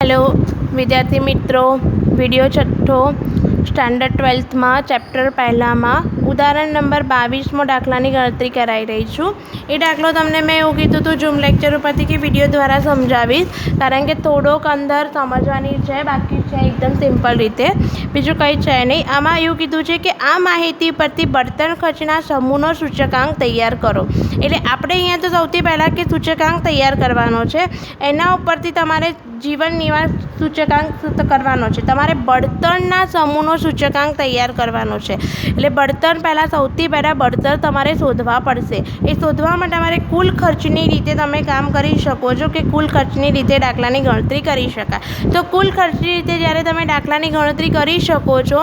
Hello विद्यार्थी मित्रों, video छठो standard 12th में चैप्टर पहला में उदाहरण नंबर 22 दाखला की गणतरी कराई रही छूँ। ये दाखलो तमने मैं एवं कीधुं तो जूम लेक्चर पर कि वीडियो द्वारा समझावीश, कारण के थोड़ोक अंदर समझवानी है, बाकी है एकदम सिंपल रीते, बीजू कई है नहीं। आमां एवं कीधुं छे कि आ माहिती परथी बर्तन खर्चना समूहनो सूचकांक तैयार करो। एटले आपणे अहींया तो सौथी पहला के सूचकांक तैयार करवानो छे, एना उपरथी तमारे जीवन निवास सूचकांक करवानो छे। तमारे बर्तनना समूहनो सूचकांक तैयार करवानो छे। एटले बर्तन पहला सौथी पहला बर्तन तमारे शोधवा पड़शे। ए शोधवा माटे तमारे कुल खर्चनी रीते तमे काम करी शको छो कि कुल खर्चनी रीते दाखलानी गणतरी करी शकाय। तो कुल खर्चनी रीते ज्यारे तमे दाखलानी गणतरी करी शको छो,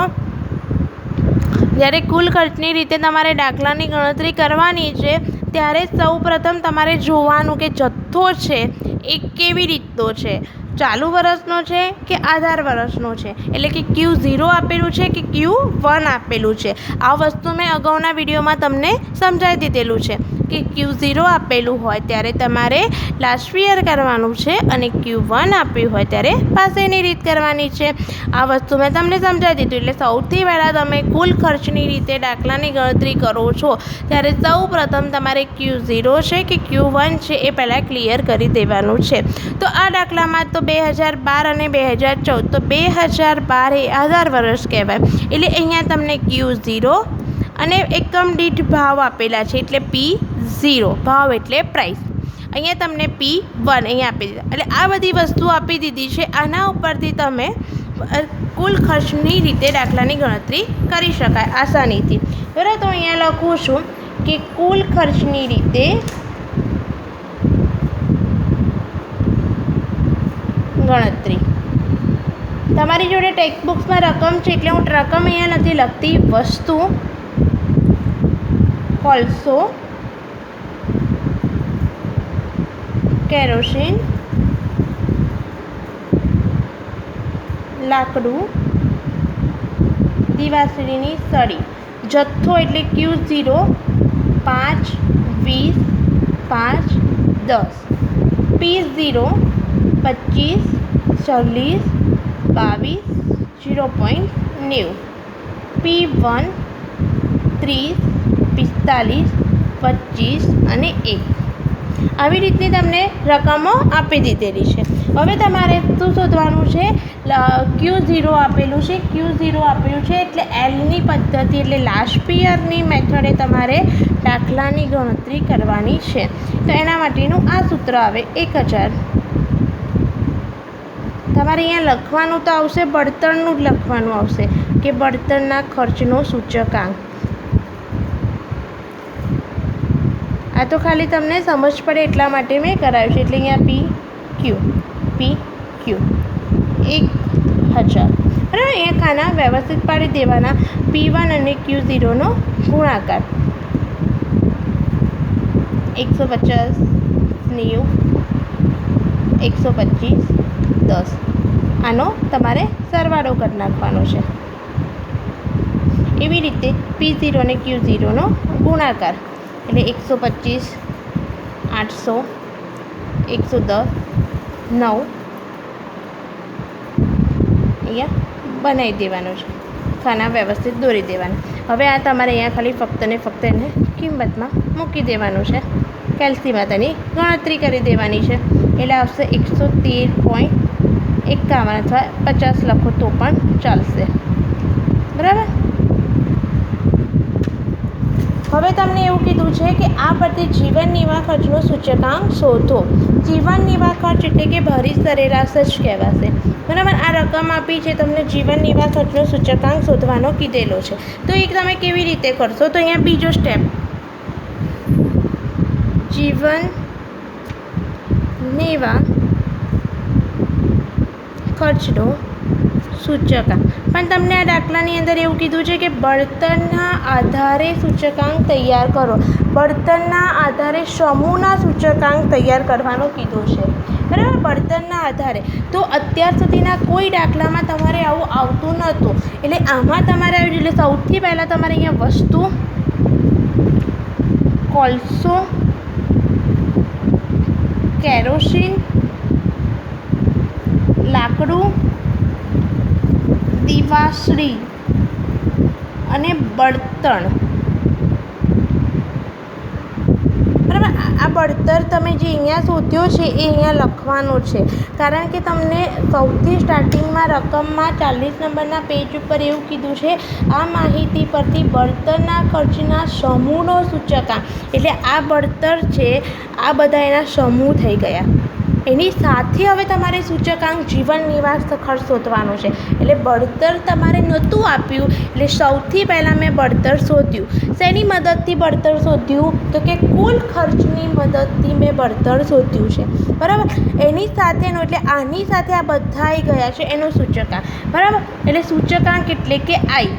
ज्यारे कुल खर्चनी रीते तमारे दाखलानी गणतरी करवानी छे, त्यारे सौ प्रथम तमारे जोवानुं के जत्थो छे ए केवी रीतनो छे, चालू वर्षनो छे कि आधार वर्षनो छे, एटले कि Q0 आपेलुं छे कि Q1 आपेलुं छे। आ वस्तु मैं अगाउना विडियोमां तमने समजावी दीधेलुं छे कि Q0 आपेलुं होय त्यारे तमारे लास्ट ईयर करवानुं छे अने Q1 आप्युं होय त्यारे पासेनी रीत करवानी छे। आ वस्तु मैं तमने समजावी दीधुं। एटले सौथी पहेला तमे कुल खर्चनी रीते दाखलानी गणतरी करो छो त्यारे सौ प्रथम तमारे Q0 छे कि Q1 छे ए पहेला क्लियर करी देवानुं छे। तो आ दाखलामां तो 2012 અને 2014 तो 2012 એ આધાર વર્ષ કહેવાય। એટલે અહીંયા તમને Q0 અને એકમ દીઠ ભાવ આપેલા છે, એટલે P0 ભાવ એટલે પ્રાઇસ। અહીંયા તમને P1 અહીંયા આપી દીધા, એટલે આ બધી વસ્તુ આપી દીધી છે। આના ઉપરથી તમે કુલ ખર્ચની રીતે દાખલાની ગણતરી કરી શકાય આસાનીથી, બરાબર। તો અહીંયા લખું છું કે કુલ ખર્ચની રીતે गणतरी। तमारी जोड़े टेक्स्टबुक्स में रकम है એટલે હું રકમ અહીંયા નથી લખતી, વસ્તુ કોલસો, કેરોસીન, લાકડું, દિવાસળીની સળી, જથ્થો એટલે Q0 5, 20, 5, 10, P0 25, 40, 22, 0.90, P1 30, 45, 25 અને 1 આવી રીતની તમને રકમો આપી દીધેલી છે। હવે તમારે શું શોધવાનું છે? Q0 આપેલું છે, Q0 આપેલું છે એટલે એલની પદ્ધતિ એટલે લાસ્ટ યરની મેથડે તમારે દાખલાની ગણતરી કરવાની છે। તો એના માટેનું આ સૂત્ર આવે 1000। તમારે અહીંયા લખવાનું તો આવશે, બળતણનું જ લખવાનું આવશે કે બળતણના ખર્ચનો સૂચકાંક। આ તો ખાલી તમને સમજ પડે એટલા માટે મેં કરાવ્યું છે, એટલે અહીંયા PQ 1000, બરાબર। અહીંયા ખાના વ્યવસ્થિત પાડી દેવાના, P1 અને Q0નો ગુણાકાર 150, 90, 125, 10 આનો તમારે સરવાળો કરી નાખવાનો છે। એવી રીતે P0 અને Q0નો ગુણાકાર એટલે 125, 800, 110, 9 અહીંયા બનાવી દેવાનો છે, ખાના વ્યવસ્થિત દોરી દેવાના। હવે આ તમારે અહીંયા ખાલી ફક્ત ને ફક્ત એને કિંમતમાં મૂકી દેવાનું છે, કેલ્સીમાં તેની ગણતરી કરી દેવાની છે, એટલે આવશે 113.51 અથવા 50 લખો તો પણ ચાલશે, બરાબર। હવે તમને એવું કીધું છે કે આ પરથી જીવન નિર્વાહ ખર્ચનો સૂચકાંક શોધો। જીવન નિર્વાહ ખર્ચ એટલે કે ભરી સરેરાશ જ કહેવાશે, બરાબર। આ રકમ આપી છે તમને, જીવન નિર્વાહ ખર્ચનો સૂચકાંક શોધવાનો કીધેલો છે। તો એક તમે કેવી રીતે કરશો? તો અહીંયા બીજો સ્ટેપ, જીવન નિર્વાહ ખર્ચનો સૂચકાંક। પણ તમને આ દાખલાની અંદર એવું કીધું છે કે બળતણના આધારે સૂચકાંક તૈયાર કરો, બળતણના આધારે સમૂહના સૂચકાંક તૈયાર કરવાનું કીધું છે, બરાબર। બળતણના આધારે તો અત્યાર સુધીના કોઈ દાખલામાં તમારે આવું આવતું નહોતું, એટલે આમાં તમારે આવ્યું। એટલે સૌથી પહેલાં તમારે અહીંયા વસ્તુ કોલસો, કેરોસીન, લાકડું, દિવાસળી અને બળતણ. બરાબર, આ બળતર તમે જે અહીંયા શોધ્યો છે એ અહીંયા લખવાનું છે, કારણ કે તમને સૌથી સ્ટાર્ટિંગમાં રકમમાં 40 નંબરના પેજ ઉપર એવું કીધું છે, આ માહિતી પરથી બળતરના ખર્ચના સમૂહનો સૂચકાંક, એટલે આ બળતર છે, આ બધા એના સમૂહ થઈ ગયા. એની સાથે હવે તમારે સૂચકાંક જીવન નિવાસ ખર્ચ શોધવાનો છે. એટલે બળતર તમારે નહોતું આપ્યું, એટલે સૌથી પહેલાં મેં બળતર શોધ્યું. શેની મદદથી બળતર શોધ્યું? તો કે કુલ ખર્ચની મદદથી મેં બળતર શોધ્યું છે. બરાબર, એની સાથેનો એટલે આની સાથે આ બધા આવી ગયા છે એનો સૂચકાંક. બરાબર, એટલે સૂચકાંક એટલે કે આઈ.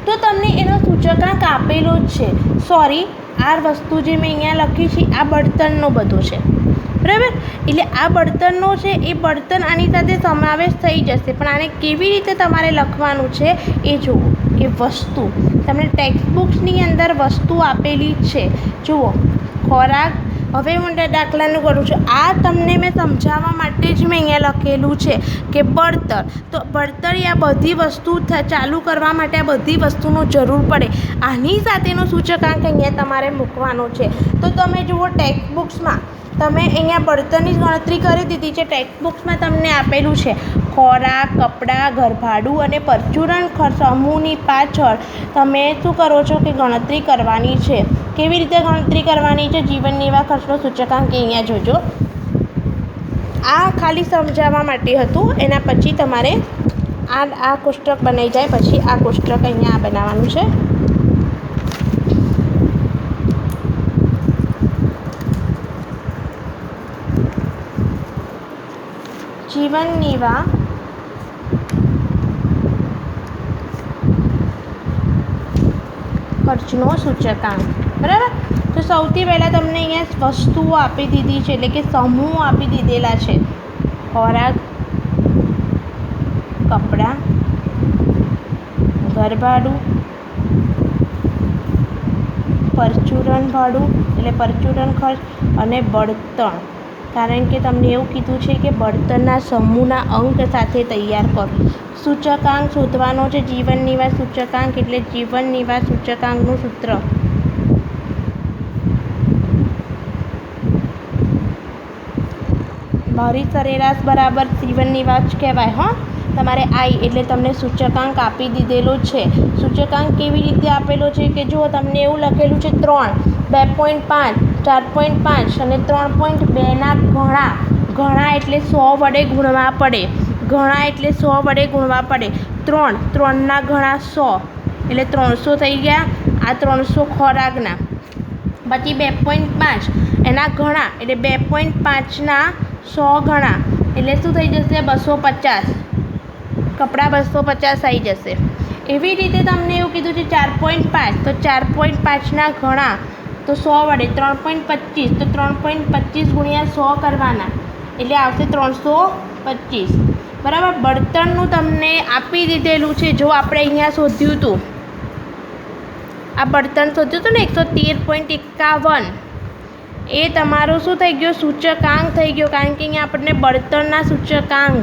તો તમને એનો સૂચકાંક આપેલો જ છે. સોરી, આ વસ્તુ જે મેં અહીંયા લખી છે આ બળતણનો બધો છે. બરાબર, એટલે આ બળતણનો છે, એ બળતણ આની સાથે સમાવેશ થઈ જશે. પણ આને કેવી રીતે તમારે લખવાનું છે એ જુઓ કે વસ્તુ, તમને ટેક્સ્ટ બુક્સની અંદર વસ્તુ આપેલી જ છે. જુઓ, ખોરાક. હવે હું દાખલાનું કરું છું. આ તમને મેં સમજાવવા માટે જ મેં અહીંયા લખેલું છે કે બળતર. તો બળતર એ આ બધી વસ્તુ ચાલુ કરવા માટે આ બધી વસ્તુનો જરૂર પડે. આની સાથેનો સૂચકાંક અહીંયા તમારે મૂકવાનો છે. તો તમે જુઓ ટેક્સ્ટ બુક્સમાં તમે અહીંયા બળતરની ગણતરી કરી દીધી છે. ટેક્સ્ટ બુક્સમાં તમને આપેલું છે ખોરાક, કપડાં, ઘરભાડું અને પરચુરણ ખર્ચ સમૂહની પાછળ તમે શું કરો છો કે ગણતરી કરવાની છે. કેવી રીતે ગણતરી કરવાની છે? જીવન નિર્વાહ ખર્ચનો સૂચકાંક અહીંયા જોજો. આ ખાલી સમજાવવા માટે હતું. એના પછી તમારે આ કોષ્ટક બનાવી જાય પછી આ કોષ્ટક અહીંયા બનાવવાનું છે. જીવન નિર્વાહ ખર્ચનો સૂચકાંક. બરાબર, તો સૌથી પહેલાં તમને અહીંયા વસ્તુઓ આપી દીધી છે, એટલે કે સમૂહ આપી દીધેલા છે. ખોરાક, કપડાં, ઘરભાડું, પરચુરણ ભાડું એટલે પરચુરણ ખર્ચ અને બળતણ. કારણ કે તમને એવું કીધું છે કે બળતણના સમૂહના અંક સાથે તૈયાર કરો. સૂચકાંક શોધવાનો છે. જીવન નિર્વાહ સૂચકાંક એટલે જીવન નિર્વાહ સૂચકાંકનું સૂત્ર મારી સરેરાશ બરાબર જીવન નિર્વાહ જ કહેવાય. હા, તમારે આઈ એટલે તમને સૂચકાંક આપી દીધેલો છે. સૂચકાંક કેવી રીતે આપેલો છે કે જો તમને એવું લખેલું છે 3, 2.5, 4.5 અને 3.2ના ઘણા. ઘણા એટલે 100 વડે ગુણવા પડે. ઘણા એટલે 100 વડે ગુણવા પડે. 3ના ઘણા 100 એટલે 300 થઈ ગયા. આ 300 ખોરાકના. પછી 2.5 એના ઘણા એટલે 2.5ના 100 ઘણા એટલે શું થઈ જશે? 250. કપડાં 250 આવી જશે. એવી રીતે તમને એવું કીધું છે 4.5, તો 4.5ના ઘણા તો 100 વડે 3.25, તો 3.25 ગુણ્યા 100 કરવાના એટલે આવશે 325. બરાબર, બળતણનું તમને આપી દીધેલું છે. જો આપણે અહીંયા શોધ્યું હતું, આ બળતણ શોધ્યું હતું ને 113.51, એ તમારું શું થઈ ગયો? સૂચકાંક થઈ ગયો. કારણ કે અહીંયા આપણને બળતણના સૂચકાંક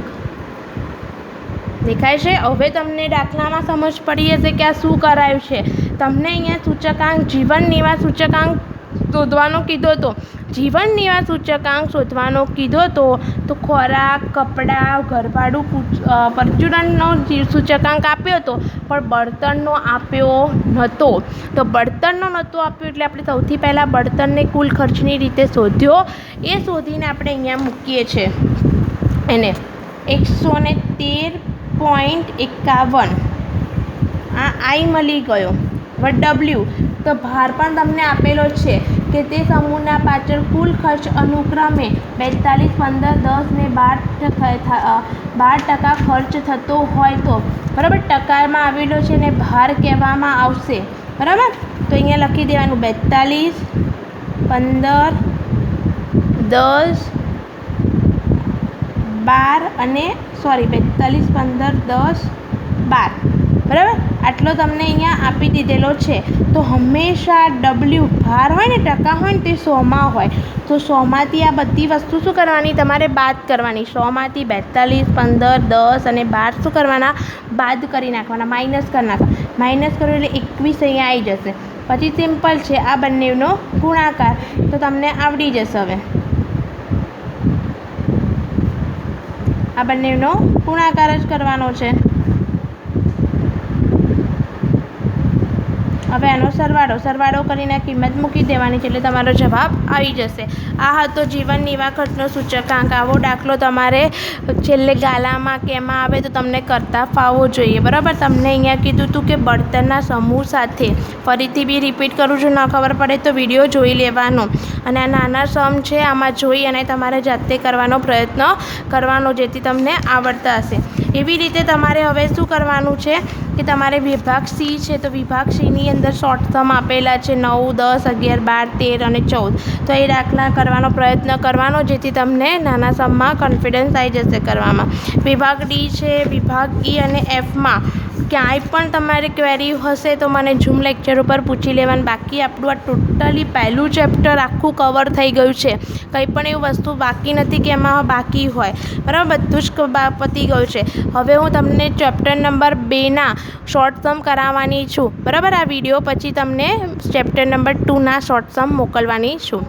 દેખાય છે. હવે તમને દાખલામાં સમજ પડી હશે કે આ શું કરાયું છે. તમને અહીંયા સૂચકાંક જીવન નિર્વાહ સૂચકાંક શોધવાનો કીધો હતો. જીવન નિર્વાહ સૂચકાંક શોધવાનો કીધો હતો તો ખોરાક, કપડાં, ઘરભાડું, પરચુરણનો સૂચકાંક આપ્યો હતો, પણ બળતણનો આપ્યો નહોતો. તો બળતણનો નહોતો આપ્યો એટલે આપણે સૌથી પહેલાં બળતણને કુલ ખર્ચની રીતે શોધ્યો. એ શોધીને આપણે અહીંયા મૂકીએ છીએ એને 113.51. આ આઈ મળી ગયો. હવે ડબલ્યુ, તો ભાર પણ તમને આપેલો છે કે તે સમૂહના પાછળ કુલ ખર્ચ અનુક્રમે 42, 15, 10 ને 12% ખર્ચ થતો હોય તો. બરાબર, ટકામાં આવેલો છે ને ભાર કહેવામાં આવશે. બરાબર, તો અહીંયા લખી દેવાનું 42, 15, 10, 12 અને 42, 15, 10, 12 બરાબર, આટલો તમને અહીંયા આપી દીધેલો છે. તો હંમેશા ડબલ્યુ ભાર હોય ને, ટકા હોય ને, તે 100માં હોય. તો 100માંથી આ બધી વસ્તુ શું કરવાની, તમારે બાદ કરવાની. 100માંથી 42, 15, 10 અને 12 શું કરવાના, બાદ કરી નાખવાના, માઇનસ કરી નાખવાના. માઇનસ કરો એટલે 21 અહીંયા આવી જશે. પછી સિમ્પલ છે આ બંનેનો ગુણાકાર, તો તમને આવડી જશે. હવે આ બંનેનો ગુણાકાર જ કરવાનો છે. હવે આનો સરવાળો કરીને કિંમત મૂકી દેવાની છે એટલે તમારો જવાબ આવી જશે. આ હતો જીવન નિર્વાહ ખર્ચનો સૂચકાંક. આવો દાખલો તમારે છેલ્લે ગાલામાં કે એમાં આવે તો તમને કરતા ફાવવો જોઈએ. બરાબર, તમને અહીંયા કીધું હતું કે બળતણના સમૂહ સાથે, ફરીથી બી રિપીટ કરું છું, ન ખબર પડે તો વિડીયો જોઈ લેવાનો. અને આ નાના સમ છે, આમાં જોઈ અને તમારે જાતે કરવાનો પ્રયત્ન કરવાનો, જેથી તમને આવડતા હશે. એવી રીતે તમારે હવે શું કરવાનું છે કે તમારે વિભાગ સી છે, તો વિભાગ સીની અંદર શોર્ટ સમ આપેલા છે 9, 10, 11, 12, 13 અને 14. તો એ દાખલા કરવાનો પ્રયત્ન કરવાનો, જેથી તમને નાના સમમાં કોન્ફિડન્સ આવી જશે કરવામાં. વિભાગ ડી છે, વિભાગ ઈ અને એફમાં ક્યાંય પણ તમારે ક્વેરી હશે તો મને ઝૂમ લેક્ચર ઉપર પૂછી લેવાનું. બાકી આપણું આ ટોટલી પહેલું ચેપ્ટર આખું કવર થઈ ગયું છે. કંઈ પણ એવું વસ્તુ બાકી નથી કે એમાં બાકી હોય. બરાબર, બધું જ પતી ગયું છે. હવે હું તમને ચેપ્ટર નંબર 2ના શોર્ટ સમ કરાવવાની છું. બરાબર, આ વિડીયો પછી તમને ચેપ્ટર નંબર 2ના શોર્ટ સમ મોકલવાની છું.